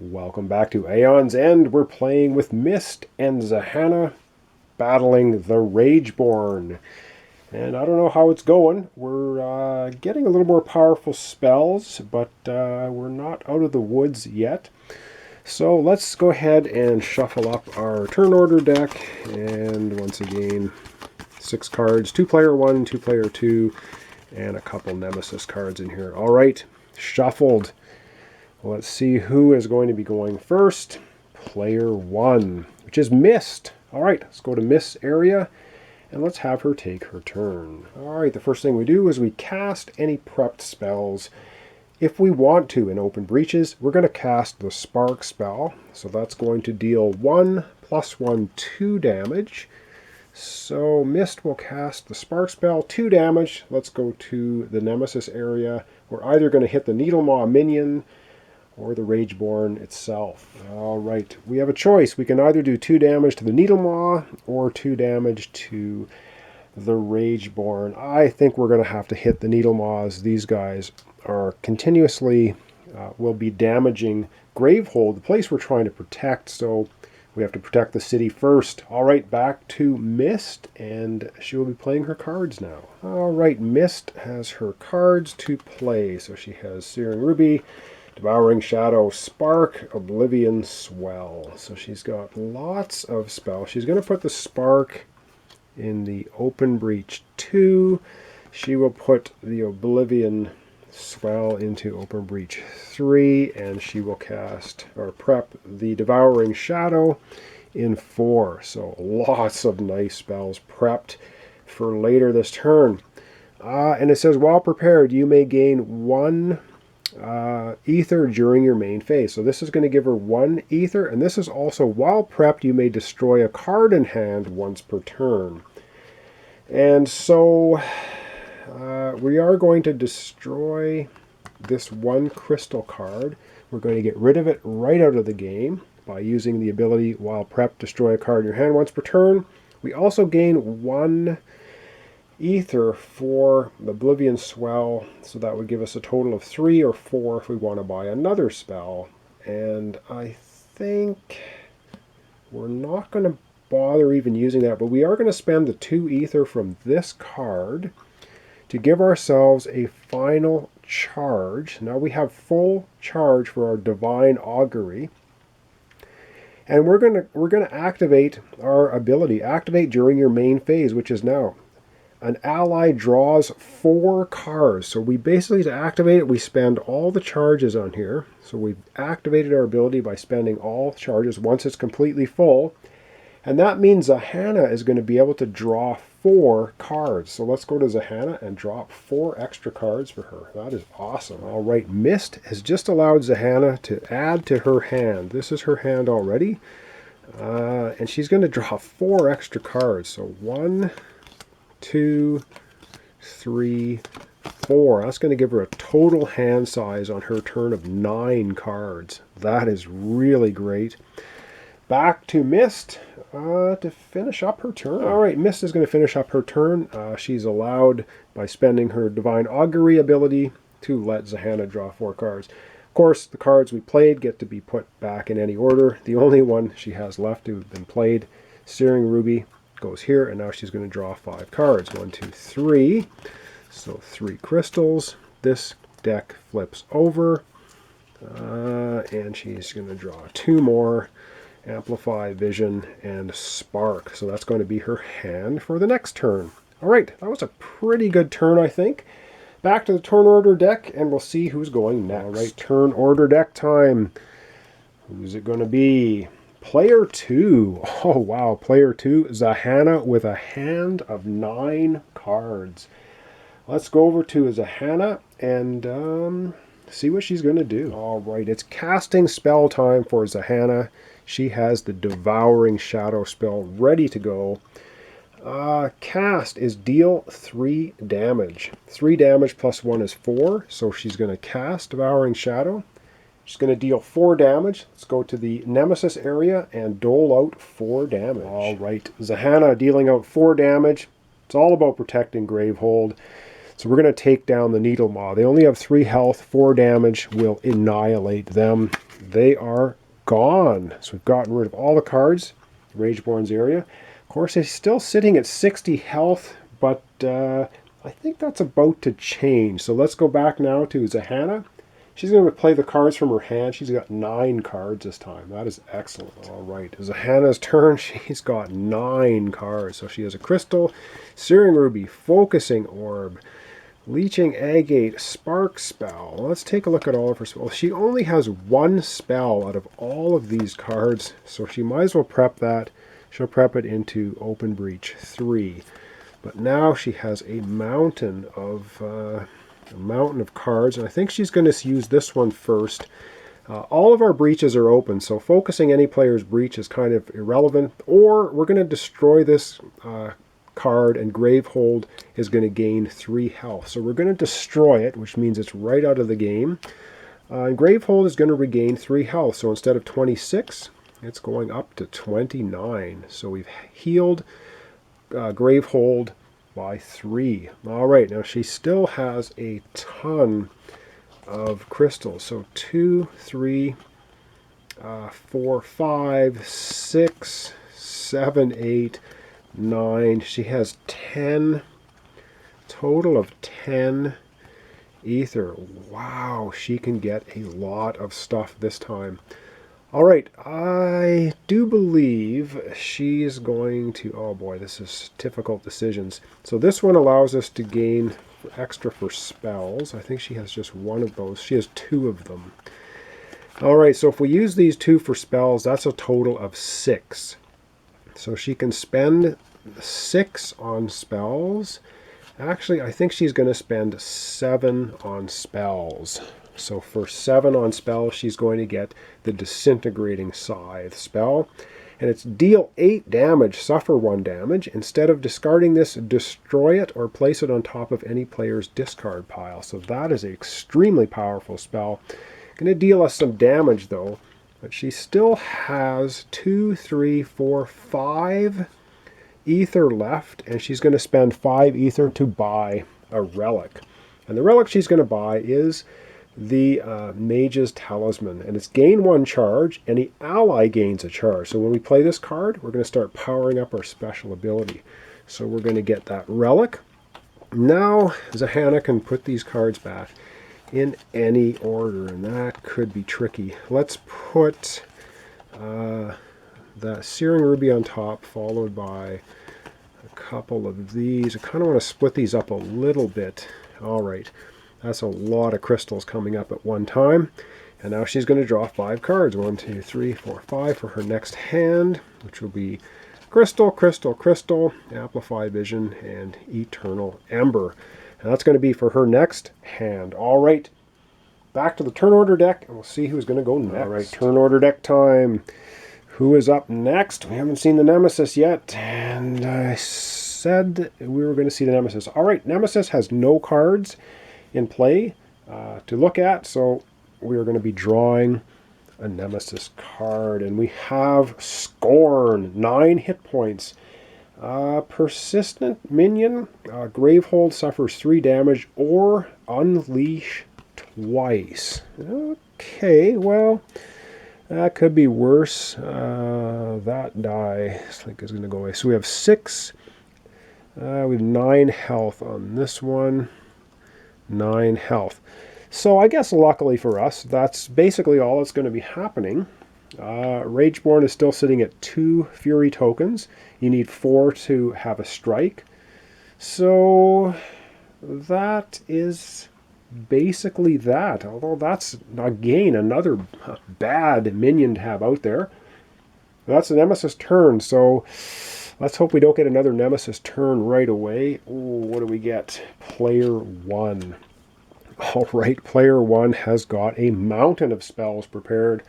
Welcome back to Aeon's End. We're playing with Mist and Zahana, battling the Rageborne. And I don't know how it's going. We're getting a little more powerful spells, but we're not out of the woods yet. So let's go ahead and shuffle up our turn order deck. And once again, 6 cards, 2-player 1, 2-player 2, and a couple Nemesis cards in here. All right, shuffled. Let's see who is going to be going first. Player 1, which is Mist. All right, let's go to Mist's area, and let's have her take her turn. All right, the first thing we do is we cast any prepped spells. If we want to in open breaches, we're going to cast the Spark spell. So that's going to deal 1 + 1, 2 damage. So Mist will cast the Spark spell, 2 damage. Let's go to the Nemesis area. We're either going to hit the Needlemaw minion or the Rageborne itself. All right, we have a choice. We can either do 2 damage to the Needlemaw or 2 damage to the Rageborne. I think we're going to have to hit the Needlemaws. These guys are continuously, will be damaging Gravehold, the place we're trying to protect, so we have to protect the city first. All right, back to Mist, and she will be playing her cards now. All right, Mist has her cards to play. So she has Searing Ruby, Devouring Shadow, Spark, Oblivion, Swell. So she's got lots of spells. She's going to put the Spark in the Open Breach 2. She will put the Oblivion Swell into Open Breach 3. And she will cast, or prep, the Devouring Shadow in 4. So lots of nice spells prepped for later this turn. And it says, while prepared, you may gain 1 ether during your main phase. So this is going to give her 1 ether, and this is also, while prepped, you may destroy a card in hand once per turn. And so we are going to destroy this 1 crystal card. We're going to get rid of it right out of the game by using the ability, while prepped, destroy a card in your hand once per turn. We also gain 1 ether for the Oblivion Swell, so that would give us a total of 3 or 4 if we want to buy another spell. And I think we're not going to bother even using that, but we are going to spend the 2 ether from this card to give ourselves a final charge. Now we have full charge for our Divine Augury, and we're going to activate our ability, activate during your main phase, which is now. An ally draws 4 cards. So we basically, to activate it, we spend all the charges on here. So we've activated our ability by spending all charges once it's completely full. And that means Zahana is going to be able to draw 4 cards. So let's go to Zahana and drop 4 extra cards for her. That is awesome. All right, Mist has just allowed Zahana to add to her hand. This is her hand already. And she's going to draw 4 extra cards. So 1, 2, 3, 4. That's going to give her a total hand size on her turn of 9 cards. That is really great. Back to Mist to finish up her turn. All right, Mist is going to finish up her turn. She's allowed, by spending her Divine Augury ability, to let Zahana draw 4 cards. Of course, the cards we played get to be put back in any order. The only one she has left to have been played, Searing Ruby, goes here, and now she's going to draw 5 cards. 1, 2, 3. So 3 crystals. This deck flips over, and she's going to draw 2 more. Amplify, Vision, and Spark. So that's going to be her hand for the next turn. All right, that was a pretty good turn, I think. Back to the turn order deck, and we'll see who's going next. All right, turn order deck time. Who's it going to be? Player 2. Oh, wow. Player 2, Zahana, with a hand of 9 cards. Let's go over to Zahana and see what she's going to do. All right, it's casting spell time for Zahana. She has the Devouring Shadow spell ready to go. Cast is deal 3 damage. 3 damage plus 1 is 4, so she's going to cast Devouring Shadow. She's going to deal 4 damage. Let's go to the Nemesis area and dole out 4 damage. All right, Zahana dealing out 4 damage. It's all about protecting Gravehold. So we're going to take down the Needle Maw. They only have 3 health, 4 damage. We'll annihilate them. They are gone. So we've gotten rid of all the cards, Rageborne's area. Of course, he's still sitting at 60 health, but I think that's about to change. So let's go back now to Zahana. She's going to play the cards from her hand. She's got 9 cards this time. That is excellent. All right, Zahana's turn. She's got 9 cards. So she has a Crystal, Searing Ruby, Focusing Orb, Leeching Agate, Spark Spell. Let's take a look at all of her spells. She only has 1 spell out of all of these cards, so she might as well prep that. She'll prep it into Open Breach 3. But now she has a mountain of cards, and I think she's going to use this one first. All of our breaches are open, so focusing any player's breach is kind of irrelevant. Or we're going to destroy this card, and Gravehold is going to gain 3 health. So we're going to destroy it, which means it's right out of the game. And Gravehold is going to regain 3 health. So instead of 26, it's going up to 29. So we've healed Gravehold by 3. All right, now she still has a ton of crystals. So 2, 3, 4, 5, 6, 7, 8, 9. She has 10, total of 10 ether. Wow, she can get a lot of stuff this time. All right, I do believe she's going to, oh boy, this is difficult decisions. So this one allows us to gain extra for spells. I think she has just 1 of those. She has 2 of them. All right, so if we use these 2 for spells, that's a total of 6. So she can spend 6 on spells. Actually, I think she's going to spend 7 on spells. So for 7 on spells, she's going to get the Disintegrating Scythe spell. And it's deal 8 damage, suffer 1 damage. Instead of discarding this, destroy it or place it on top of any player's discard pile. So that is an extremely powerful spell. Going to deal us some damage though. But she still has 2, 3, 4, 5 ether left. And she's going to spend 5 ether to buy a relic. And the relic she's going to buy is the Mage's Talisman, and it's gain 1 charge. Any ally gains a charge. So when we play this card, we're going to start powering up our special ability. So we're going to get that relic. Now Zahana can put these cards back in any order, and that could be tricky. Let's put that Searing Ruby on top, followed by a couple of these. I kind of want to split these up a little bit. All right. That's a lot of crystals coming up at one time. And now she's going to draw 5 cards. 1, 2, 3, 4, 5 for her next hand, which will be Crystal, Crystal, Crystal, Amplify Vision, and Eternal Ember. And that's going to be for her next hand. All right, back to the turn order deck, and we'll see who's going to go next. All right, turn order deck time. Who is up next? We haven't seen the Nemesis yet, and I said we were going to see the Nemesis. All right, Nemesis has no cards in play to look at, so we are going to be drawing a Nemesis card, and we have Scorn, 9 hit points. Persistent minion, Gravehold suffers 3 damage or unleash twice. Okay, well, that could be worse. That die I think is going to go away. So we have 6. We have 9 health on this one. 9 health. So I guess luckily for us, that's basically all that's going to be happening. Rageborne is still sitting at 2 Fury tokens. You need 4 to have a strike. So that is basically that. Although that's, again, another bad minion to have out there. That's the Nemesis turn, so let's hope we don't get another Nemesis turn right away. Ooh, what do we get? Player 1. All right, player 1 has got a mountain of spells prepared.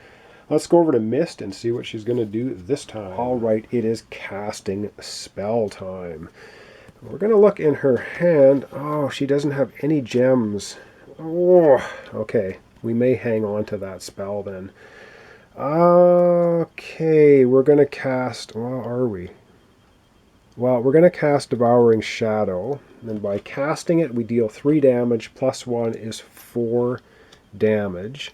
Let's go over to Mist and see what she's going to do this time. All right, it is casting spell time. We're going to look in her hand. Oh, she doesn't have any gems. Oh, okay. We may hang on to that spell then. Okay, we're going to cast... Well, are we? Well, we're going to cast Devouring Shadow, and by casting it, we deal 3 damage, plus 1 is 4 damage.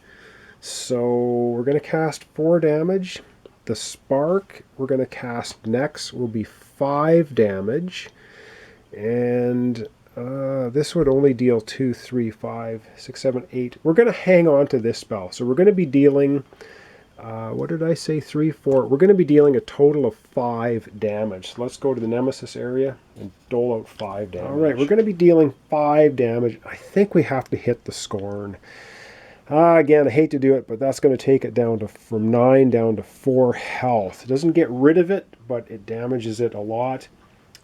So we're going to cast 4 damage. The Spark we're going to cast next will be 5 damage, and this would only deal 2, 3, 5, 6, 7, 8. We're going to hang on to this spell, so we're going to be dealing... what did I say? 3, 4. We're going to be dealing a total of 5 damage. So let's go to the Nemesis area and dole out 5 damage. Alright, we're going to be dealing 5 damage. I think we have to hit the Scorn. Again, I hate to do it, but that's going to take it down to from 9 down to 4 health. It doesn't get rid of it, but it damages it a lot.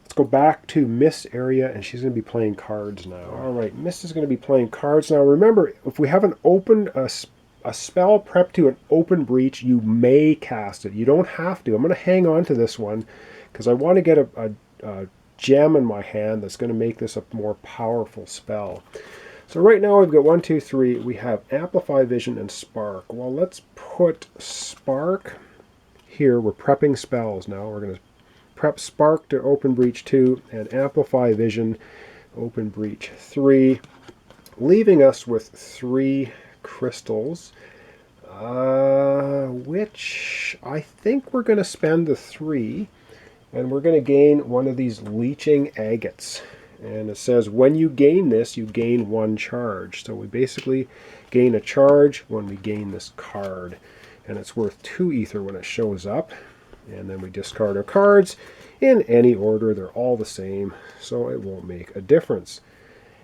Let's go back to Mist area, and she's going to be playing cards now. Alright, Mist is going to be playing cards now. Remember, if we haven't opened a spell prep to an open breach, you may cast it. You don't have to. I'm going to hang on to this one because I want to get a gem in my hand that's going to make this a more powerful spell. So right now we've got 1, 2, 3. We have Amplify Vision and Spark. Well, let's put Spark here. We're prepping spells now. We're going to prep Spark to open breach 2 and Amplify Vision open breach 3, leaving us with 3 crystals, which I think we're going to spend the 3, and we're going to gain one of these leeching agates. And it says when you gain this, you gain 1 charge. So we basically gain a charge when we gain this card, and it's worth 2 ether when it shows up. And then we discard our cards in any order. They're all the same, so it won't make a difference.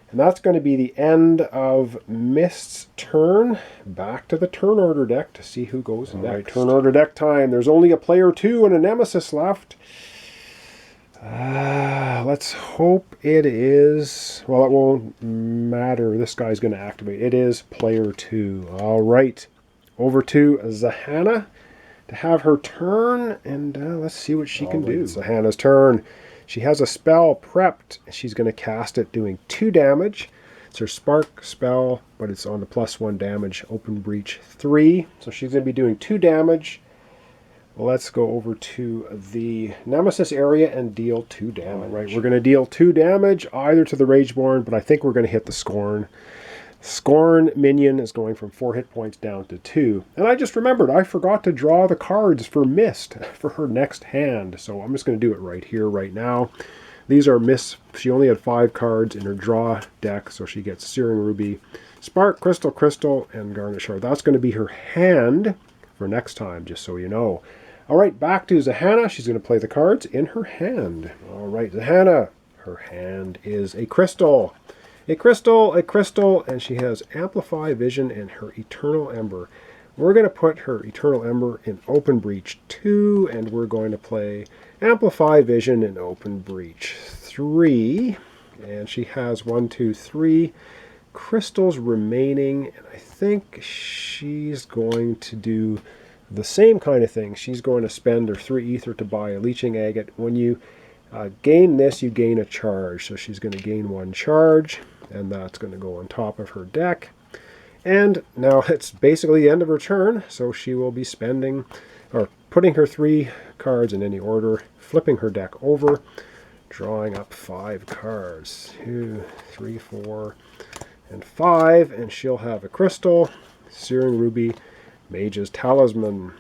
And that's going to be the end of Mist's turn. Back to the turn order deck to see who goes next. Right, turn order deck time. There's only a player 2 and a Nemesis left. Let's hope it is... Well, it won't matter. This guy's going to activate. It is player 2. All right. Over to Zahana to have her turn, and let's see what she can do. Zahana's turn. She has a spell prepped. She's going to cast it doing 2 damage. It's her Spark spell, but it's on the +1 damage, open breach 3. So she's going to be doing 2 damage. Let's go over to the Nemesis area and deal 2 damage. Right, we're going to deal 2 damage either to the Rageborne, but I think we're going to hit the Scorn. Scorn minion is going from 4 hit points down to 2. And I just remembered, I forgot to draw the cards for Mist for her next hand. So I'm just going to do it right here, right now. These are Mist. She only had 5 cards in her draw deck, so she gets Searing Ruby, Spark, Crystal, Crystal, and Garnet Shard. That's going to be her hand for next time, just so you know. All right, back to Zahana. She's going to play the cards in her hand. All right, Zahana. Her hand is a crystal. A crystal, and she has Amplify Vision and her Eternal Ember. We're going to put her Eternal Ember in Open Breach 2, and we're going to play Amplify Vision in Open Breach 3. And she has 1, 2, 3 crystals remaining, and I think she's going to do the same kind of thing. She's going to spend her 3 ether to buy a Leeching Agate. When you gain this, you gain a charge. So she's going to gain 1 charge, and that's going to go on top of her deck. And now it's basically the end of her turn, so she will be spending, or putting her 3 cards in any order, flipping her deck over, drawing up 5 cards. 2, 3, 4, and 5, and she'll have a Crystal, Searing Ruby, Mage's Talisman,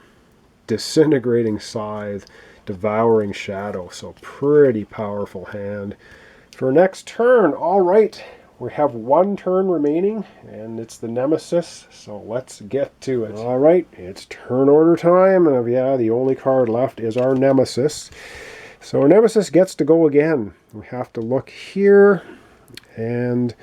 Disintegrating Scythe, Devouring Shadow. So pretty powerful hand. For next turn, all right, we have 1 turn remaining, and it's the Nemesis, so let's get to it. All right, it's turn order time, and yeah, the only card left is our Nemesis. So our Nemesis gets to go again. We have to look here, and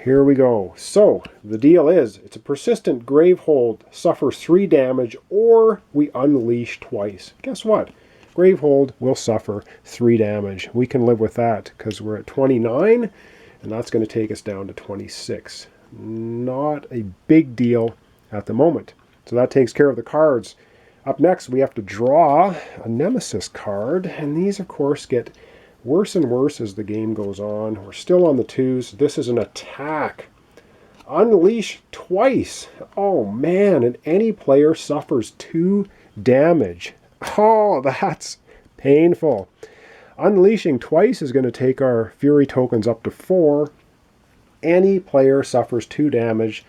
here we go. So the deal is, it's a persistent Gravehold, suffers 3 damage, or we unleash twice. Guess what? Gravehold will suffer 3 damage. We can live with that because we're at 29, and that's going to take us down to 26. Not a big deal at the moment. So that takes care of the cards. Up next, we have to draw a Nemesis card, and these, of course, get worse and worse as the game goes on. We're still on the 2s. This is an attack. Unleash twice. Oh man, and any player suffers 2 damage. Oh, that's painful. Unleashing twice is going to take our Fury tokens up to 4. Any player suffers 2 damage.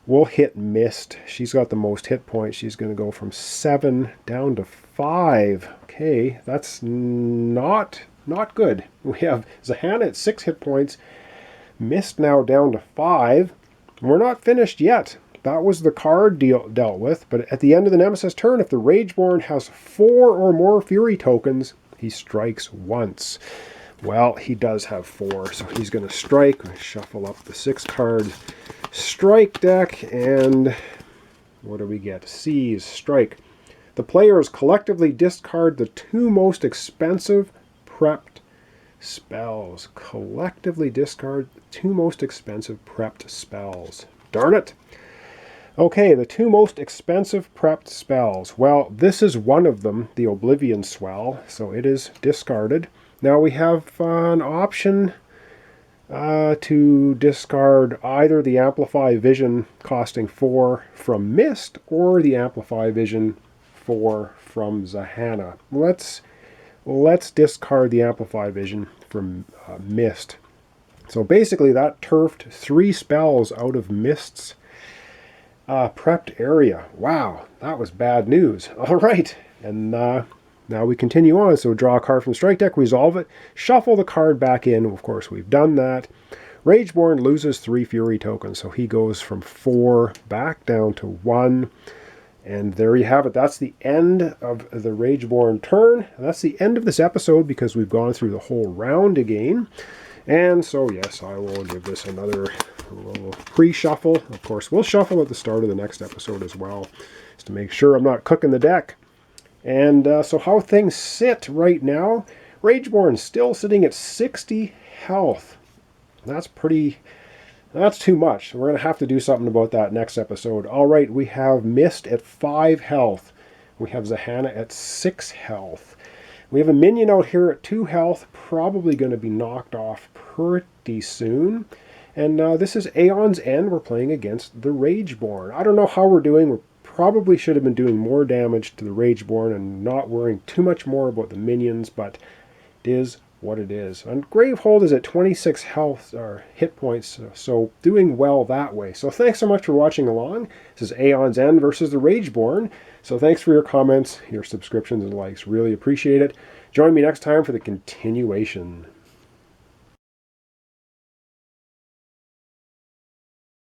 We'll hit Mist. She's got the most hit points. She's going to go from 7 down to 5. Okay, that's not good. We have Zahana at 6 hit points. Mist now down to 5. We're not finished yet. That was the card dealt with, but at the end of the Nemesis turn, if the Rageborne has 4 or more Fury tokens, he strikes once. Well, he does have 4, so he's going to strike. Shuffle up the 6-card strike deck, and what do we get? Seize, strike. The players collectively discard the 2 most expensive prepped spells. Collectively discard the 2 most expensive prepped spells. Darn it! Okay, the 2 most expensive prepped spells. Well, this is one of them, the Oblivion Swell, so it is discarded. Now we have an option to discard either the Amplify Vision costing 4 from Mist or the Amplify Vision 4 from Zahana. Let's discard the Amplify Vision from Mist. So basically that turfed 3 spells out of Mist's prepped area. Wow, that was bad news. All right, and now we continue on. So draw a card from the strike deck, resolve it, shuffle the card back in. Of course, we've done that. Rageborne loses 3 Fury tokens, so he goes from 4 back down to 1. And there you have it. That's the end of the Rageborne turn. And that's the end of this episode because we've gone through the whole round again. And so, yes, I will give this another little pre-shuffle. Of course, we'll shuffle at the start of the next episode as well, just to make sure I'm not cooking the deck. And so how things sit right now, Rageborne still sitting at 60 health. That's too much. We're going to have to do something about that next episode. All right, we have Mist at 5 health. We have Zahana at 6 health. We have a minion out here at 2 health, probably going to be knocked off pretty soon. And this is Aeon's End. We're playing against the Rageborne. I don't know how we're doing. We probably should have been doing more damage to the Rageborne and not worrying too much more about the minions, but it is what it is. And Gravehold is at 26 health or hit points, so doing well that way. So thanks so much for watching along. This is Aeon's End versus the Rageborne. So thanks for your comments, your subscriptions, and likes. Really appreciate it. Join me next time for the continuation.